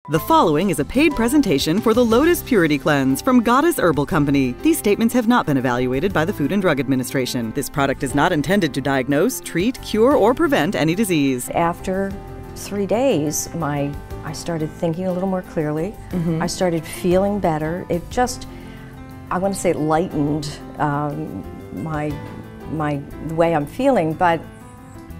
The following is a paid presentation for the Lotus Purity Cleanse from Goddess Herbal Company. These statements have not been evaluated by the Food and Drug Administration. This product is not intended to diagnose, treat, cure, or prevent any disease. After 3 days, I started thinking a little more clearly. I started feeling better. It just, I want to say, lightened the way I'm feeling, but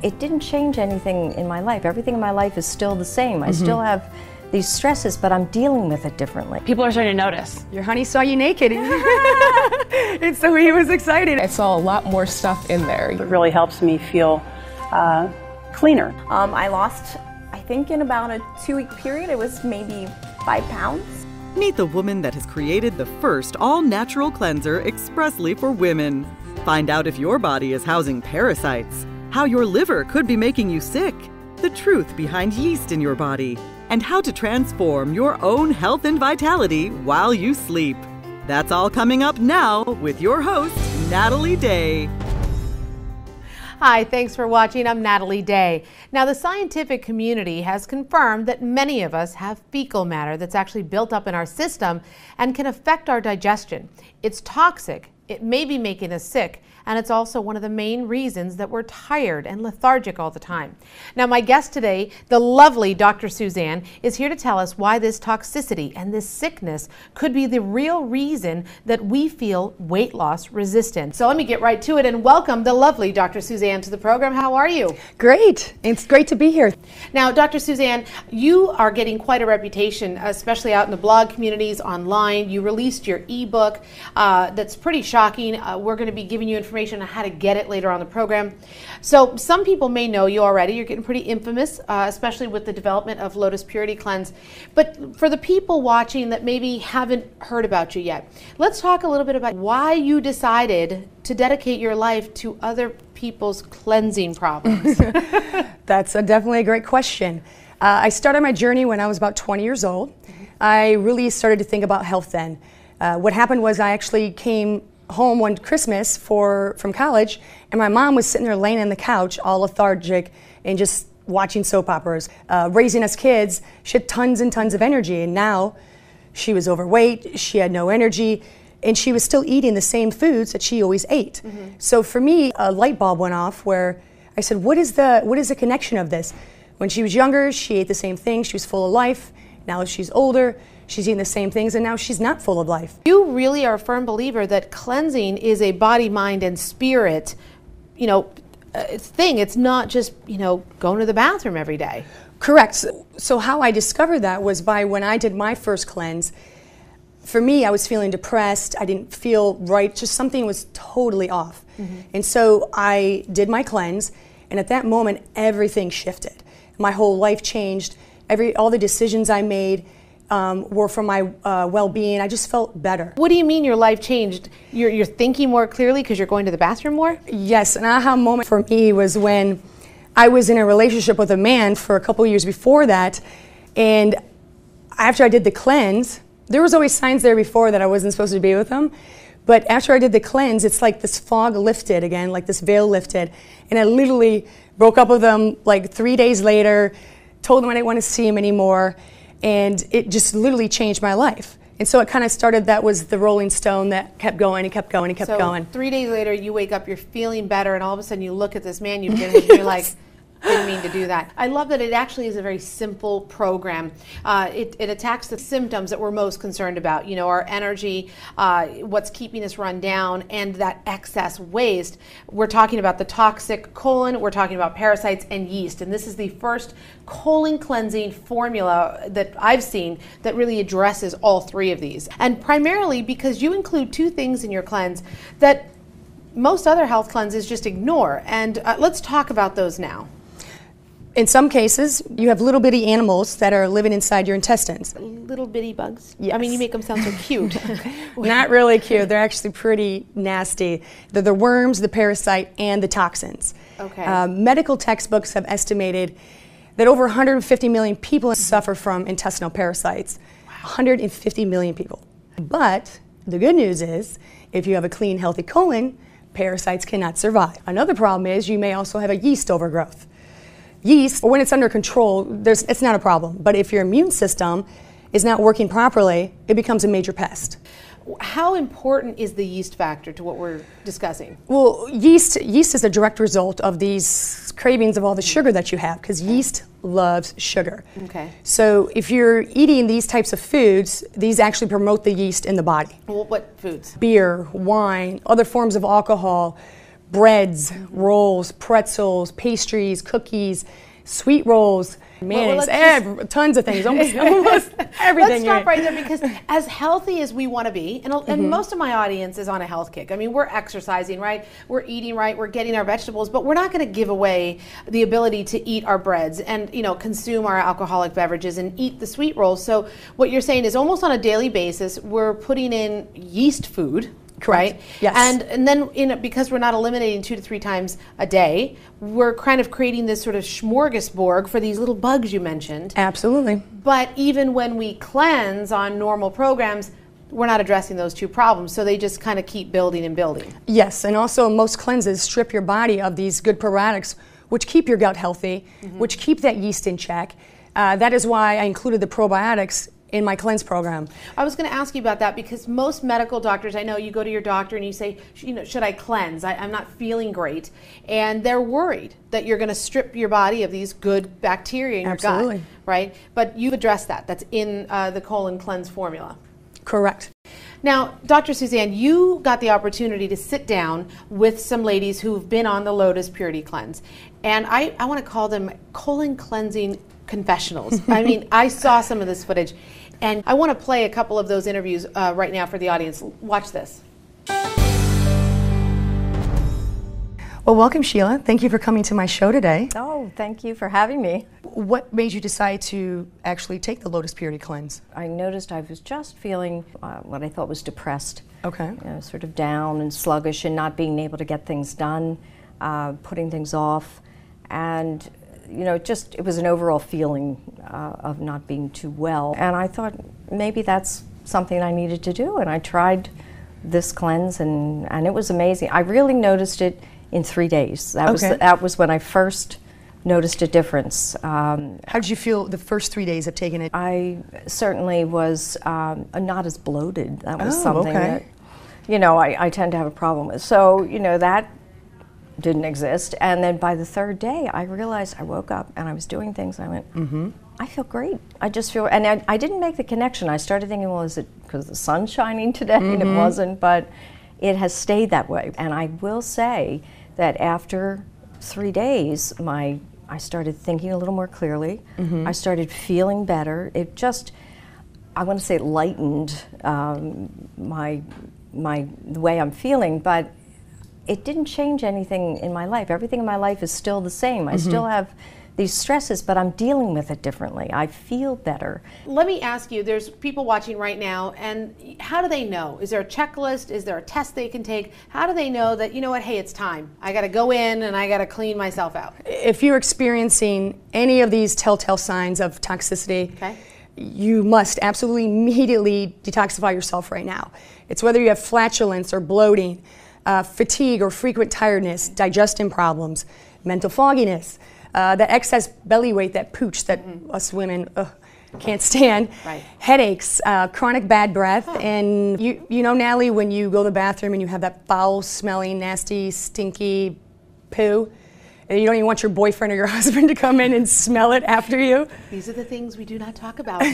it didn't change anything in my life. Everything in my life is still the same. I still have these stresses, but I'm dealing with it differently. People are starting to notice. Your honey saw you naked, and so he was excited. I saw a lot more stuff in there. It really helps me feel cleaner. I lost, I think in about a 2-week period, it was maybe 5 pounds. Meet the woman that has created the first all-natural cleanser expressly for women. Find out if your body is housing parasites, how your liver could be making you sick, the truth behind yeast in your body, and how to transform your own health and vitality while you sleep. That's all coming up now with your host, Natalie Day. Hi, thanks for watching. I'm Natalie Day. Now, the scientific community has confirmed that many of us have fecal matter that's actually built up in our system and can affect our digestion. It's toxic, it may be making us sick, and it's also one of the main reasons that we're tired and lethargic all the time. Now, my guest today, the lovely Dr. Suzanne, is here to tell us why this toxicity and this sickness could be the real reason that we feel weight loss resistant. So let me get right to it and welcome the lovely Dr. Suzanne to the program. How are you? Great. It's great to be here. Now, Dr. Suzanne, you are getting quite a reputation, especially out in the blog communities, online. You released your ebook that's pretty shocking. We're going to be giving you information on how to get it later on the program. So some people may know you already. You're getting pretty infamous, especially with the development of Lotus Purity Cleanse. But for the people watching that maybe haven't heard about you yet, let's talk a little bit about why you decided to dedicate your life to other people's cleansing problems. That's definitely a great question. I started my journey when I was about 20 years old. I really started to think about health then. What happened was I actually came home one Christmas from college, and my mom was sitting there laying on the couch all lethargic and just watching soap operas. Raising us kids, she had tons and tons of energy, and now she was overweight, she had no energy, and she was still eating the same foods that she always ate. So for me, a light bulb went off where I said, what is the connection of this? When she was younger, she ate the same thing, she was full of life. Now as she's older, she's eating the same things, and now she's not full of life. You really are a firm believer that cleansing is a body, mind, and spirit, thing. It's not just, going to the bathroom every day. Correct. So how I discovered that was by when I did my first cleanse. For me, I was feeling depressed. I didn't feel right. Just something was totally off. And so I did my cleanse, and at that moment, everything shifted. My whole life changed. All the decisions I made were for my well-being. I just felt better. What do you mean your life changed? You're thinking more clearly because you're going to the bathroom more? Yes, an aha moment for me was when I was in a relationship with a man for a couple years before that, and after I did the cleanse, there was always signs there before that I wasn't supposed to be with him, but after I did the cleanse, it's like this fog lifted again, like this veil lifted, and I literally broke up with him like 3 days later, told him I didn't want to see him anymore, and it just literally changed my life. And so it kind of started, that was the rolling stone that kept going and kept going and kept going. 3 days later, you wake up, you're feeling better, and all of a sudden you look at this man you've been with, and you're like, didn't mean to do that. I love that it actually is a very simple program. It attacks the symptoms that we're most concerned about, our energy, what's keeping us run down, and that excess waste. We're talking about the toxic colon, we're talking about parasites and yeast, and this is the first colon cleansing formula that I've seen that really addresses all three of these. And primarily because you include two things in your cleanse that most other health cleanses just ignore. And let's talk about those now. In some cases, you have little bitty animals that are living inside your intestines. Little bitty bugs? Yes. I mean, you make them sound so cute. Not really cute. They're actually pretty nasty. They're the worms, the parasite, and the toxins. Okay. Medical textbooks have estimated that over 150 million people suffer from intestinal parasites. Wow. 150 million people. But the good news is, if you have a clean, healthy colon, parasites cannot survive. Another problem is you may also have a yeast overgrowth. Yeast, when it's under control, it's not a problem. But if your immune system is not working properly, it becomes a major pest. How important is the yeast factor to what we're discussing? Well, yeast is a direct result of these cravings of all the sugar that you have, because yeast loves sugar. Okay. So if you're eating these types of foods, these actually promote the yeast in the body. Well, what foods? Beer, wine, other forms of alcohol, breads, rolls, pretzels, pastries, cookies, sweet rolls, mayonnaise, tons of things, almost everything. Let's stop right there, because as healthy as we want to be, and most of my audience is on a health kick. I mean, we're exercising, right? We're eating right, we're getting our vegetables, but we're not going to give away the ability to eat our breads and, consume our alcoholic beverages and eat the sweet rolls. So what you're saying is almost on a daily basis, we're putting in yeast food. Correct. Right? Yes. And then because we're not eliminating 2 to 3 times a day, we're kind of creating this sort of smorgasbord for these little bugs you mentioned. Absolutely. But even when we cleanse on normal programs, we're not addressing those 2 problems, so they just kind of keep building and building. Yes, and also most cleanses strip your body of these good probiotics, which keep your gut healthy, which keep that yeast in check. That is why I included the probiotics in my cleanse program. I was going to ask you about that, because most medical doctors, I know you go to your doctor and you say, should I cleanse? I'm not feeling great. And they're worried that you're going to strip your body of these good bacteria in your gut, right? But you've addressed that. That's in the colon cleanse formula. Correct. Now, Dr. Suzanne, you got the opportunity to sit down with some ladies who've been on the Lotus Purity Cleanse. And I want to call them colon cleansing confessionals. I mean, I saw some of this footage, and I want to play a couple of those interviews right now for the audience. Watch this. Well, welcome, Sheila. Thank you for coming to my show today. Oh, thank you for having me. What made you decide to actually take the Lotus Purity Cleanse? I noticed I was just feeling what I thought was depressed. Okay. Sort of down and sluggish and not being able to get things done, putting things off. And it was an overall feeling of not being too well. And I thought maybe that's something I needed to do. And I tried this cleanse, and it was amazing. I really noticed it in 3 days. That was when I first noticed a difference. How did you feel the first 3 days of taking it? I certainly was not as bloated. That was something that, I tend to have a problem with. So, that didn't exist. And then by the 3rd day, I realized I woke up and I was doing things. I went, I feel great. I just feel, and I didn't make the connection. I started thinking, well, is it because the sun's shining today? And it wasn't, but it has stayed that way. And I will say that after 3 days, I started thinking a little more clearly. I started feeling better. It just, I want to say, lightened the way I'm feeling, but it didn't change anything in my life. Everything in my life is still the same. I still have these stresses, but I'm dealing with it differently. I feel better. Let me ask you, there's people watching right now, and how do they know? Is there a checklist? Is there a test they can take? How do they know that, hey, it's time. I got to go in and I got to clean myself out? If you're experiencing any of these telltale signs of toxicity, you must absolutely immediately detoxify yourself right now. It's whether you have flatulence or bloating, fatigue or frequent tiredness, digestion problems, mental fogginess, that excess belly weight, that pooch that us women can't stand, headaches, chronic bad breath, and you know, Natalie, when you go to the bathroom and you have that foul-smelling, nasty, stinky poo, and you don't even want your boyfriend or your husband to come in and smell it after you. These are the things we do not talk about.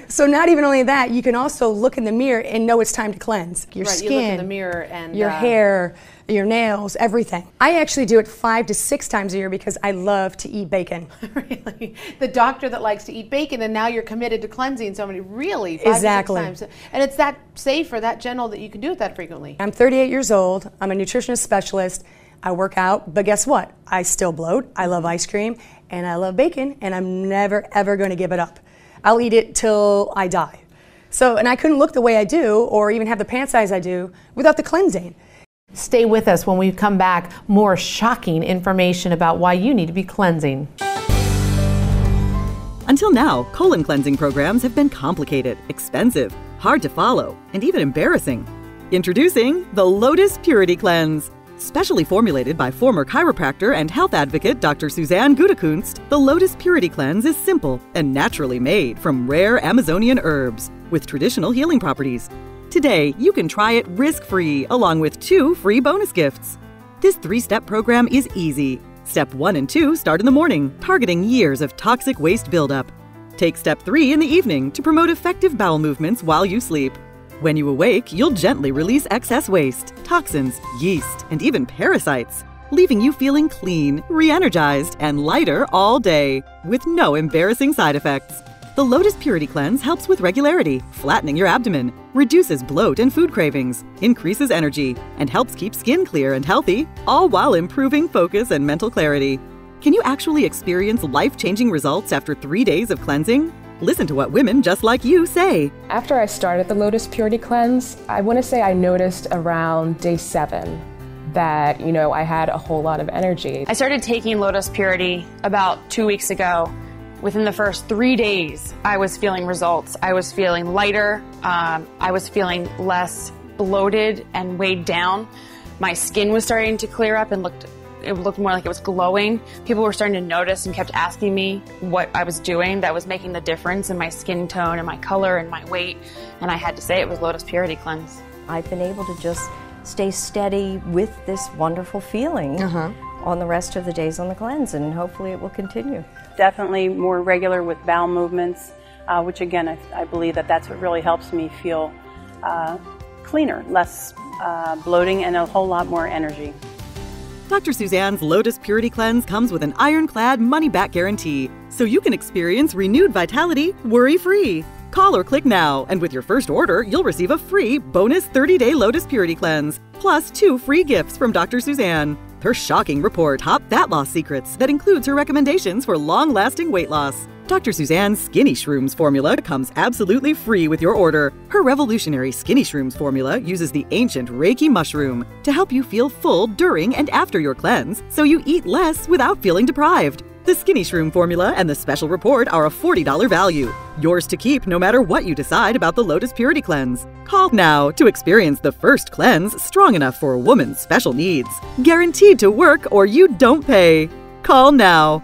So not even only that, you can also look in the mirror and know it's time to cleanse. Your skin, you look in the mirror and your hair, your nails, everything. I actually do it 5 to 6 times a year because I love to eat bacon. Really? The doctor that likes to eat bacon, and now you're committed to cleansing so many, really? 5 exactly. to 6 times. And it's that safe or that gentle that you can do it that frequently. I'm 38 years old. I'm a nutritionist specialist. I work out, but guess what? I still bloat. I love ice cream, and I love bacon, and I'm never, ever going to give it up. I'll eat it till I die. So, and I couldn't look the way I do, or even have the pant size I do, without the cleansing. Stay with us when we come back. More shocking information about why you need to be cleansing. Until now, colon cleansing programs have been complicated, expensive, hard to follow, and even embarrassing. Introducing the Lotus Purity Cleanse. Specially formulated by former chiropractor and health advocate Dr. Suzanne Gudakunst, the Lotus Purity Cleanse is simple and naturally made from rare Amazonian herbs with traditional healing properties. Today, you can try it risk-free along with 2 free bonus gifts. This 3-step program is easy. Step 1 and 2 start in the morning, targeting years of toxic waste buildup. Take Step 3 in the evening to promote effective bowel movements while you sleep. When you awake, you'll gently release excess waste, toxins, yeast, and even parasites, leaving you feeling clean, re-energized, and lighter all day, with no embarrassing side effects. The Lotus Purity Cleanse helps with regularity, flattening your abdomen, reduces bloat and food cravings, increases energy, and helps keep skin clear and healthy, all while improving focus and mental clarity. Can you actually experience life-changing results after 3 days of cleansing? Listen to what women just like you say. After I started the Lotus Purity Cleanse, I want to say I noticed around day 7 that, I had a whole lot of energy. I started taking Lotus Purity about 2 weeks ago. Within the first 3 days, I was feeling results. I was feeling lighter. I was feeling less bloated and weighed down. My skin was starting to clear up and it looked more like it was glowing. People were starting to notice and kept asking me what I was doing that was making the difference in my skin tone and my color and my weight. And I had to say it was Lotus Purity Cleanse. I've been able to just stay steady with this wonderful feeling on the rest of the days on the cleanse, and hopefully it will continue. Definitely more regular with bowel movements, which again, I believe that's what really helps me feel cleaner, less bloating, and a whole lot more energy. Dr. Suzanne's Lotus Purity Cleanse comes with an ironclad money-back guarantee, so you can experience renewed vitality worry-free. Call or click now, and with your first order, you'll receive a free bonus 30-day Lotus Purity Cleanse, plus 2 free gifts from Dr. Suzanne. Her shocking report, Hot Fat Loss Secrets, that includes her recommendations for long-lasting weight loss. Dr. Suzanne's Skinny Shrooms formula comes absolutely free with your order. Her revolutionary Skinny Shrooms formula uses the ancient Reiki mushroom to help you feel full during and after your cleanse, so you eat less without feeling deprived. The Skinny Shroom formula and the special report are a $40 value. Yours to keep no matter what you decide about the Lotus Purity Cleanse. Call now to experience the first cleanse strong enough for a woman's special needs. Guaranteed to work or you don't pay. Call now.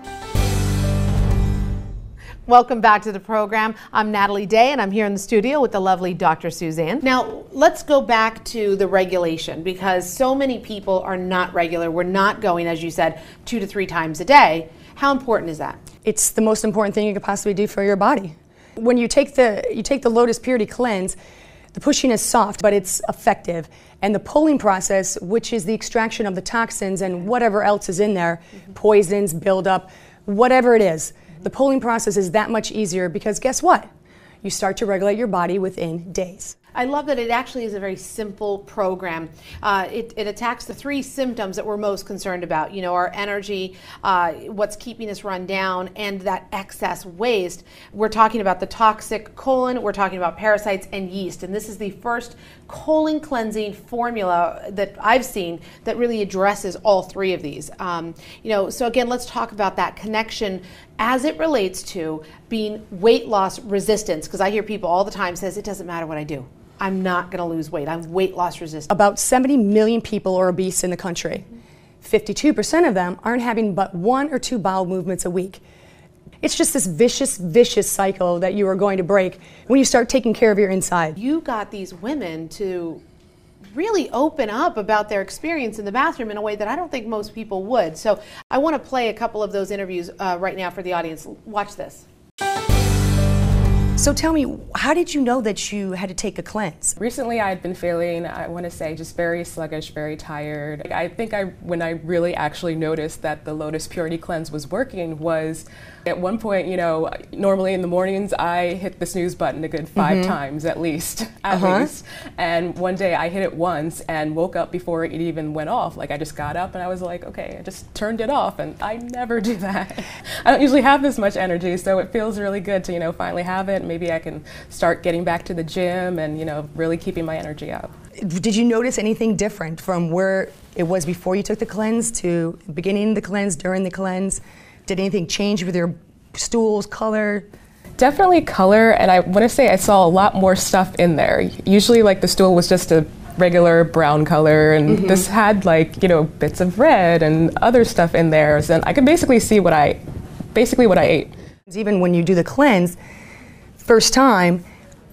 Welcome back to the program. I'm Natalie Day, and I'm here in the studio with the lovely Dr. Suzanne. Now, let's go back to the regulation, because so many people are not regular. We're not going, as you said, 2 to 3 times a day. How important is that? It's the most important thing you could possibly do for your body. When you take the Lotus Purity Cleanse, the pushing is soft, but it's effective. And the pulling process, which is the extraction of the toxins and whatever else is in there, poisons, buildup, whatever it is, the pulling process is that much easier, because guess what? You start to regulate your body within days. I love that it actually is a very simple program. It attacks the 3 symptoms that we're most concerned about. Our energy, what's keeping us run down, and that excess waste. We're talking about the toxic colon, we're talking about parasites and yeast. And this is the first colon cleansing formula that I've seen that really addresses all 3 of these. So again, let's talk about that connection as it relates to being weight loss resistance, because I hear people all the time says, it doesn't matter what I do. I'm not going to lose weight. I'm weight loss resistant. About 70 million people are obese in the country. 52% of them aren't having but 1 or 2 bowel movements a week. It's just this vicious cycle that you are going to break when you start taking care of your inside. You got these women to really open up about their experience in the bathroom in a way that I don't think most people would. So I want to play a couple of those interviews right now for the audience. Watch this. So tell me, how did you know that you had to take a cleanse? Recently I had been feeling, I want to say, just very sluggish, very tired. I think when I really actually noticed that the Lotus Purity Cleanse was working was at one point, normally in the mornings I hit the snooze button a good 5 times at least. And one day I hit it once and woke up before it even went off. Like, I just got up and I was like, okay, I just turned it off, and I never do that. I don't usually have this much energy, so it feels really good to, finally have it. Maybe I can start getting back to the gym and, really keeping my energy up. Did you notice anything different from where it was before you took the cleanse to beginning of the cleanse, during the cleanse? Did anything change with your stools, color? Definitely color, and I want to say I saw a lot more stuff in there. Usually, like, the stool was just a regular brown color, and this had like, bits of red and other stuff in there. And I could basically see what I ate. Even when you do the cleanse, first time,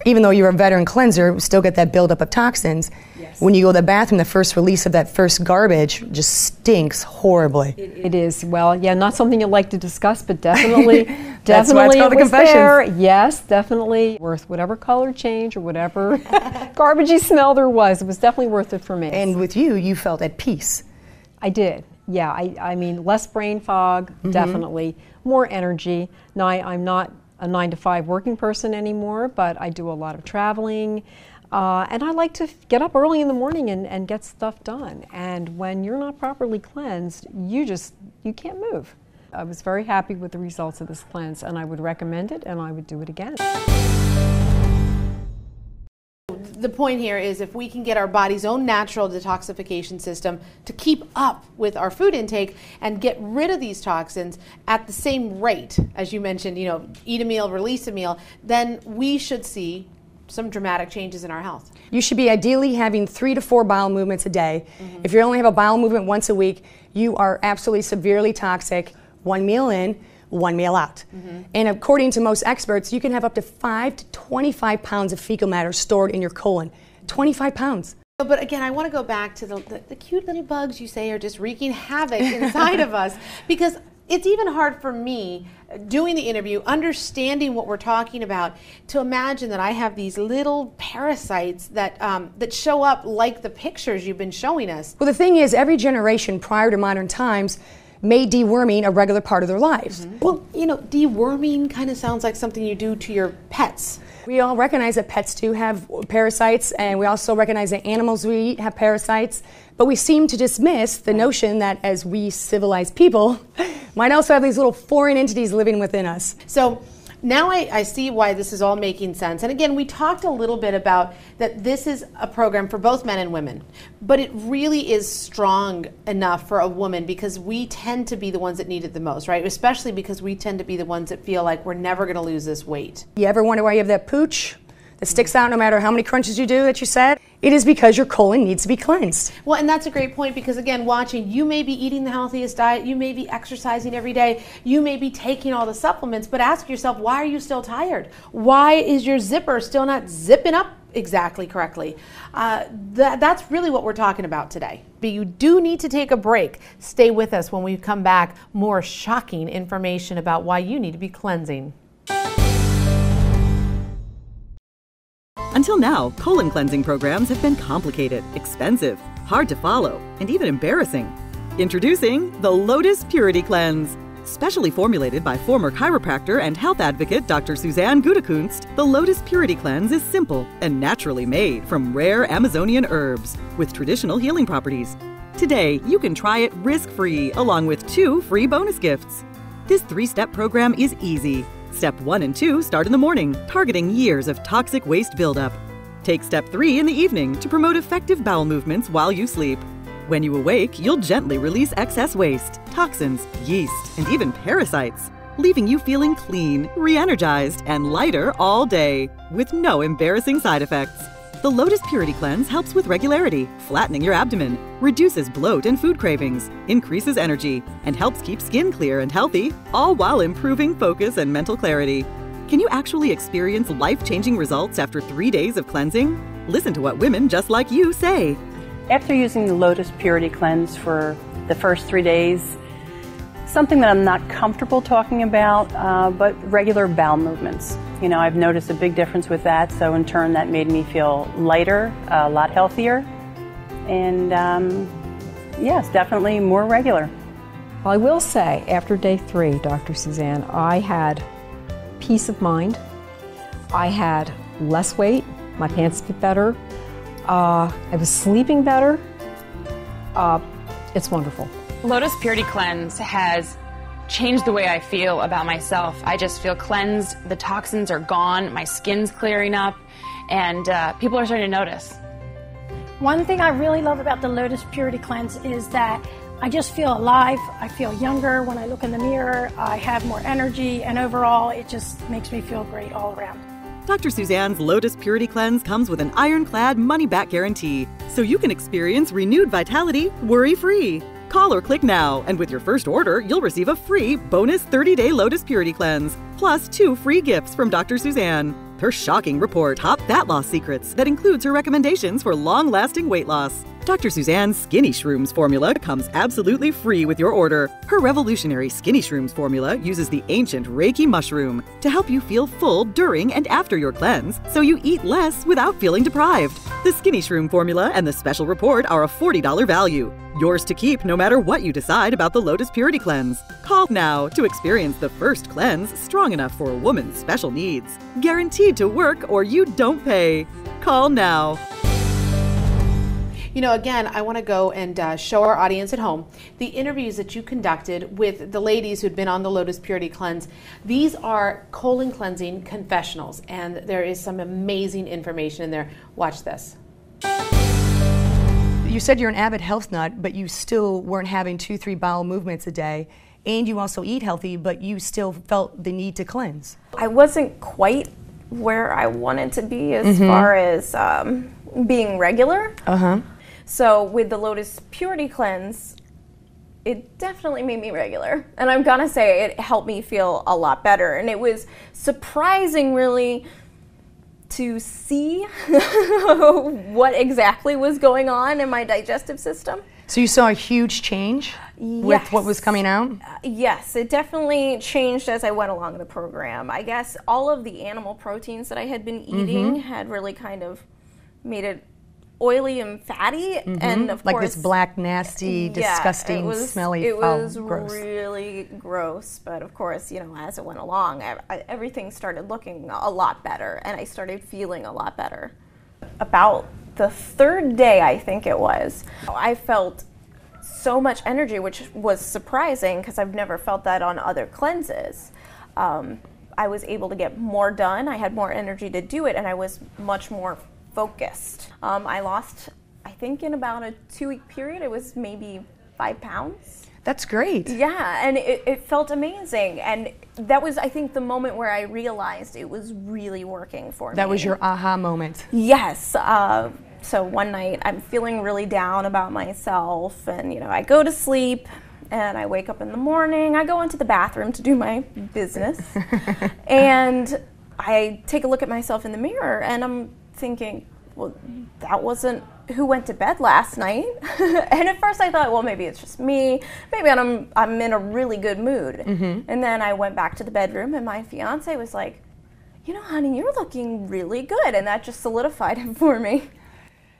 even though you're a veteran cleanser, you still get that buildup of toxins. Yes. When you go to the bathroom, the first release of that first garbage just stinks horribly. It is. Well, yeah, not something you like to discuss, but definitely, That's why it's called it was the confessions. there. Yes, definitely worth whatever color change or whatever garbagey smell there was. It was definitely worth it for me. And with you felt at peace. I did. Yeah, I mean, less brain fog, definitely. More energy. Now, I'm not a 9-to-5 working person anymore, but I do a lot of traveling. And I like to get up early in the morning and get stuff done. And when you're not properly cleansed, you can't move. I was very happy with the results of this cleanse, and I would recommend it, and I would do it again. The point here is if we can get our body's own natural detoxification system to keep up with our food intake and get rid of these toxins at the same rate, as you mentioned, eat a meal, release a meal, then we should see some dramatic changes in our health. You should be ideally having 3 to 4 bowel movements a day. If you only have a bowel movement once a week, you are absolutely severely toxic. 1 meal in, 1 meal out. And according to most experts, you can have up to 5 to 25 pounds of fecal matter stored in your colon. 25 pounds. But again, I want to go back to the cute little bugs you say are just wreaking havoc inside of us, because it's even hard for me doing the interview, understanding what we're talking about, to imagine that I have these little parasites that show up like the pictures you've been showing us. Well, the thing is, every generation prior to modern times made deworming a regular part of their lives. Well, deworming kind of sounds like something you do to your pets. We all recognize that pets do have parasites, and we also recognize that animals we eat have parasites, but we seem to dismiss the notion that as we civilized people might also have these little foreign entities living within us. So now I see why this is all making sense. And again, we talked a little bit about that this is a program for both men and women, but it really is strong enough for a woman because we tend to be the ones that need it the most, right? Especially because we tend to be the ones that feel like we're never going to lose this weight. You ever wonder why you have that pooch that sticks out no matter how many crunches you do that you said? It is because your colon needs to be cleansed. Well, and that's a great point because, again, watching, you may be eating the healthiest diet, you may be exercising every day, you may be taking all the supplements, but ask yourself, why are you still tired? Why is your zipper still not zipping up exactly correctly? That's really what we're talking about today. But you do need to take a break. Stay with us when we come back. More shocking information about why you need to be cleansing. Until now, colon cleansing programs have been complicated, expensive, hard to follow, and even embarrassing. Introducing the Lotus Purity Cleanse. Specially formulated by former chiropractor and health advocate Dr. Suzanne Gudakunst, the Lotus Purity Cleanse is simple and naturally made from rare Amazonian herbs with traditional healing properties. Today, you can try it risk-free along with 2 free bonus gifts. This 3-step program is easy. Step 1 and 2 start in the morning, targeting years of toxic waste buildup. Take Step 3 in the evening to promote effective bowel movements while you sleep. When you awake, you'll gently release excess waste, toxins, yeast, and even parasites, leaving you feeling clean, re-energized, and lighter all day, with no embarrassing side effects. The Lotus Purity Cleanse helps with regularity, flattening your abdomen, reduces bloat and food cravings, increases energy, and helps keep skin clear and healthy, all while improving focus and mental clarity. Can you actually experience life-changing results after 3 days of cleansing? Listen to what women just like you say. After using the Lotus Purity Cleanse for the first 3 days, something that I'm not comfortable talking about, but regular bowel movements. I've noticed a big difference with that, so in turn that made me feel lighter, a lot healthier, and yes, definitely more regular. Well, I will say, after day 3, Dr. Suzanne, I had peace of mind. I had less weight, my pants fit better, I was sleeping better. It's wonderful. Lotus Purity Cleanse has changed the way I feel about myself. I just feel cleansed, the toxins are gone, my skin's clearing up, and people are starting to notice. One thing I really love about the Lotus Purity Cleanse is that I just feel alive, I feel younger when I look in the mirror, I have more energy, and overall it just makes me feel great all around. Dr. Suzanne's Lotus Purity Cleanse comes with an ironclad money-back guarantee, so you can experience renewed vitality worry-free. Call or click now, and with your first order, you'll receive a free bonus 30-day Lotus Purity Cleanse, plus 2 free gifts from Dr. Suzanne. Her shocking report, Top Fat Loss Secrets, that includes her recommendations for long-lasting weight loss. Dr. Suzanne's Skinny Shrooms formula comes absolutely free with your order. Her revolutionary Skinny Shrooms formula uses the ancient Reiki mushroom to help you feel full during and after your cleanse, so you eat less without feeling deprived. The Skinny Shroom formula and the special report are a $40 value. Yours to keep no matter what you decide about the Lotus Purity Cleanse. Call now to experience the first cleanse strong enough for a woman's special needs. Guaranteed to work or you don't pay. Call now. You know, again, I want to go and show our audience at home the interviews that you conducted with the ladies who'd been on the Lotus Purity Cleanse. These are colon cleansing confessionals, and there is some amazing information in there. Watch this. You said you're an avid health nut, but you still weren't having 2-3 bowel movements a day, and you also eat healthy, but you still felt the need to cleanse. I wasn't quite where I wanted to be as far as being regular. So with the Lotus Purity Cleanse, it definitely made me regular. And I'm gonna say it helped me feel a lot better. And it was surprising, really, to see what exactly was going on in my digestive system. So you saw a huge change with what was coming out? Yes, it definitely changed as I went along the program. I guess all of the animal proteins that I had been eating had really kind of made it oily and fatty, and of like course, this black, nasty, disgusting, smelly, gross. really gross. But of course, you know, as it went along, everything started looking a lot better, and I started feeling a lot better. About the 3rd day, I think it was, I felt so much energy, which was surprising because I've never felt that on other cleanses. I was able to get more done. I had more energy to do it, and I was much more focused. I lost, I think in about a 2-week period, it was maybe 5 pounds. That's great. Yeah, and it felt amazing. And that was, I think, the moment where I realized it was really working for me. That was your aha moment. Yes. So one night I'm feeling really down about myself, and you know, I go to sleep and I wake up in the morning, I go into the bathroom to do my business, and I take a look at myself in the mirror, and I'm thinking, well, that wasn't who went to bed last night. And at first I thought, well, maybe it's just me. Maybe I'm in a really good mood. And then I went back to the bedroom, and my fiance was like, you know, honey, you're looking really good. And that just solidified it for me.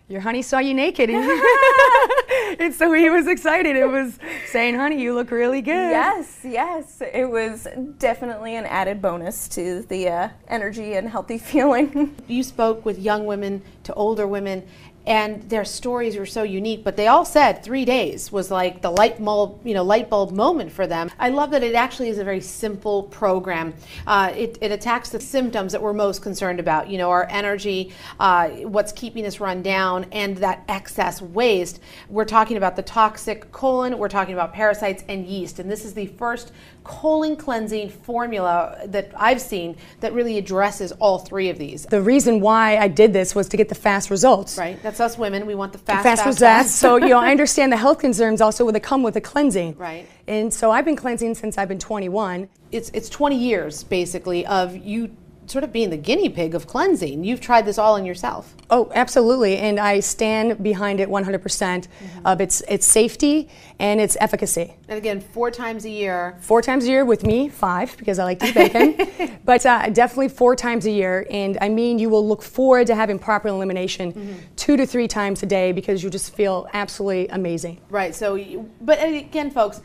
Your honey saw you naked, and so he was excited. It was saying, honey, you look really good. Yes, yes. It was definitely an added bonus to the energy and healthy feeling. You spoke with young women to older women, and their stories were so unique, but they all said 3 days was like the light bulb moment for them. I love that it actually is a very simple program. It attacks the symptoms that we're most concerned about, you know, our energy, what's keeping us run down, and that excess waste. We're talking about the toxic colon, we're talking about parasites and yeast, and this is the first colon cleansing formula that I've seen that really addresses all 3 of these. The reason why I did this was to get the fast results. Right, that's us women. We want the fast results. So, you know, I understand the health concerns also when they come with the cleansing. Right. And so I've been cleansing since I've been 21. It's 20 years, basically, of you sort of being the guinea pig of cleansing. You've tried this all on yourself. Oh, absolutely, and I stand behind it 100% of its safety and its efficacy. And again, 4 times a year. 4 times a year with me, 5 because I like to eat bacon, but definitely 4 times a year. And I mean, you will look forward to having proper elimination 2 to 3 times a day because you just feel absolutely amazing. Right. So, but again, folks,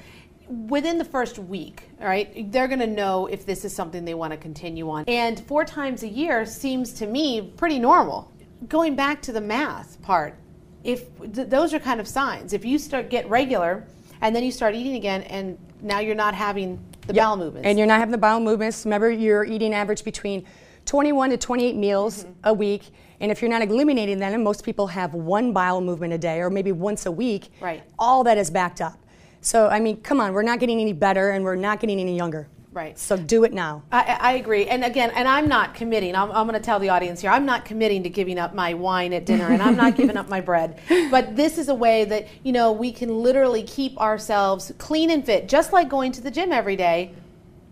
within the first week, all right, they're going to know if this is something they want to continue on. And 4 times a year seems to me pretty normal. Going back to the math part, if those are kind of signs. If you get regular and then you start eating again, and now you're not having the bowel movements. And you're not having the bowel movements. Remember, you're eating average between 21 to 28 meals a week. And if you're not eliminating them, and most people have 1 bowel movement a day or maybe once a week, right, all that is backed up. So, I mean, come on, we're not getting any better and we're not getting any younger. Right. So do it now. I agree. And again, and I'm not committing. I'm going to tell the audience here, I'm not committing to giving up my wine at dinner, and I'm not giving up my bread. But this is a way that, we can literally keep ourselves clean and fit, just like going to the gym every day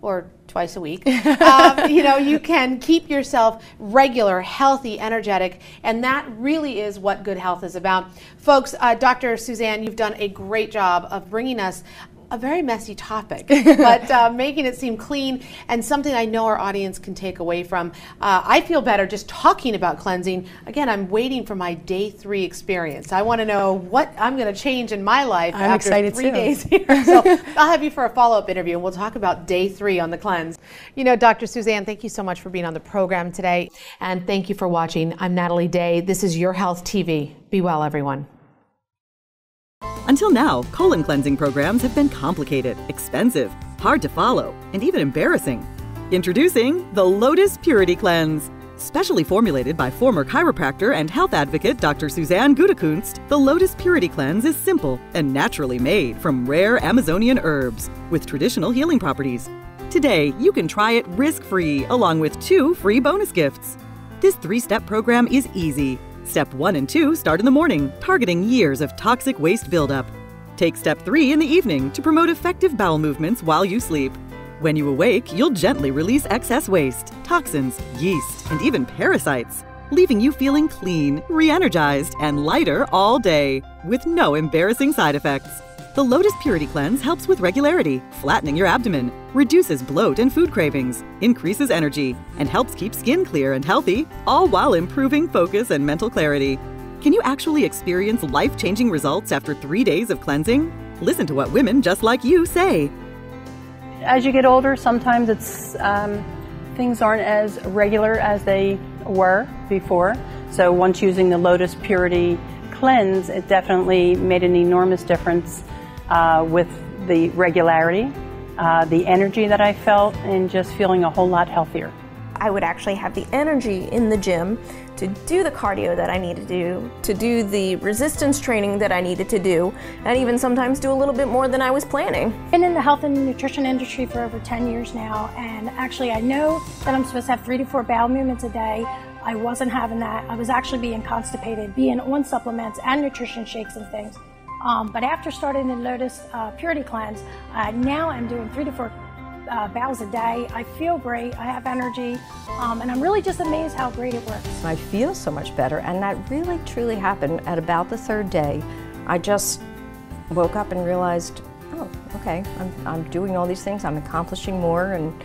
or twice a week. You can keep yourself regular, healthy, energetic, and that really is what good health is about. Folks, Dr. Suzanne, you've done a great job of bringing us a very messy topic, but making it seem clean and something I know our audience can take away from. I feel better just talking about cleansing. Again, I'm waiting for my day 3 experience. I want to know what I'm going to change in my life I'm after excited 3 too. days here. So I'll have you for a follow-up interview, and we'll talk about day 3 on the cleanse. Dr. Suzanne, thank you so much for being on the program today, and thank you for watching. I'm Natalie Day. This is Your Health TV. Be well, everyone. Until now, colon cleansing programs have been complicated, expensive, hard to follow, and even embarrassing. Introducing the Lotus Purity Cleanse. Specially formulated by former chiropractor and health advocate Dr. Suzanne Gudakunst, the Lotus Purity Cleanse is simple and naturally made from rare Amazonian herbs with traditional healing properties. Today, you can try it risk-free along with 2 free bonus gifts. This 3-step program is easy. Step 1 and 2 start in the morning, targeting years of toxic waste buildup. Take Step 3 in the evening to promote effective bowel movements while you sleep. When you awake, you'll gently release excess waste, toxins, yeast, and even parasites, leaving you feeling clean, re-energized, and lighter all day, with no embarrassing side effects. The Lotus Purity Cleanse helps with regularity, flattening your abdomen, reduces bloat and food cravings, increases energy, and helps keep skin clear and healthy, all while improving focus and mental clarity. Can you actually experience life-changing results after 3 days of cleansing? Listen to what women just like you say. As you get older, sometimes things aren't as regular as they were before. So once using the Lotus Purity Cleanse, it definitely made an enormous difference with the regularity, the energy that I felt, and just feeling a whole lot healthier. I would actually have the energy in the gym to do the cardio that I needed to do the resistance training that I needed to do, and even sometimes do a little bit more than I was planning. Been in the health and nutrition industry for over 10 years now, and actually I know that I'm supposed to have 3 to 4 bowel movements a day. I wasn't having that. I was actually being constipated, being on supplements and nutrition shakes and things. But after starting the Lotus Purity Cleanse, now I'm doing 3 to 4 bowels a day. I feel great, I have energy, and I'm really just amazed how great it works. I feel so much better, and that really truly happened at about the 3rd day. I just woke up and realized, oh, okay, I'm doing all these things, I'm accomplishing more, and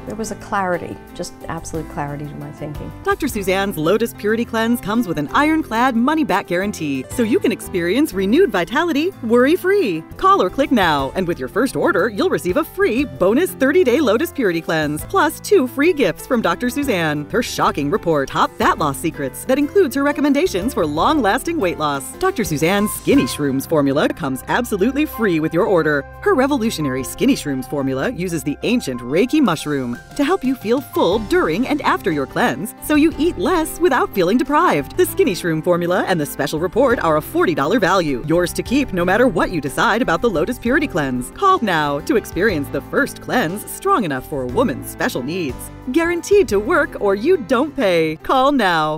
there was a clarity, just absolute clarity to my thinking. Dr. Suzanne's Lotus Purity Cleanse comes with an ironclad money-back guarantee, so you can experience renewed vitality worry-free. Call or click now, and with your first order, you'll receive a free bonus 30-day Lotus Purity Cleanse, plus 2 free gifts from Dr. Suzanne. Her shocking report, Top Fat Loss Secrets, that includes her recommendations for long-lasting weight loss. Dr. Suzanne's Skinny Shrooms formula comes absolutely free with your order. Her revolutionary Skinny Shrooms formula uses the ancient Reiki mushroom to help you feel full during and after your cleanse, so you eat less without feeling deprived. The Skinny Shroom formula and the special report are a $40 value, yours to keep no matter what you decide about the Lotus Purity Cleanse. Call now to experience the first cleanse strong enough for a woman's special needs. Guaranteed to work or you don't pay. Call now.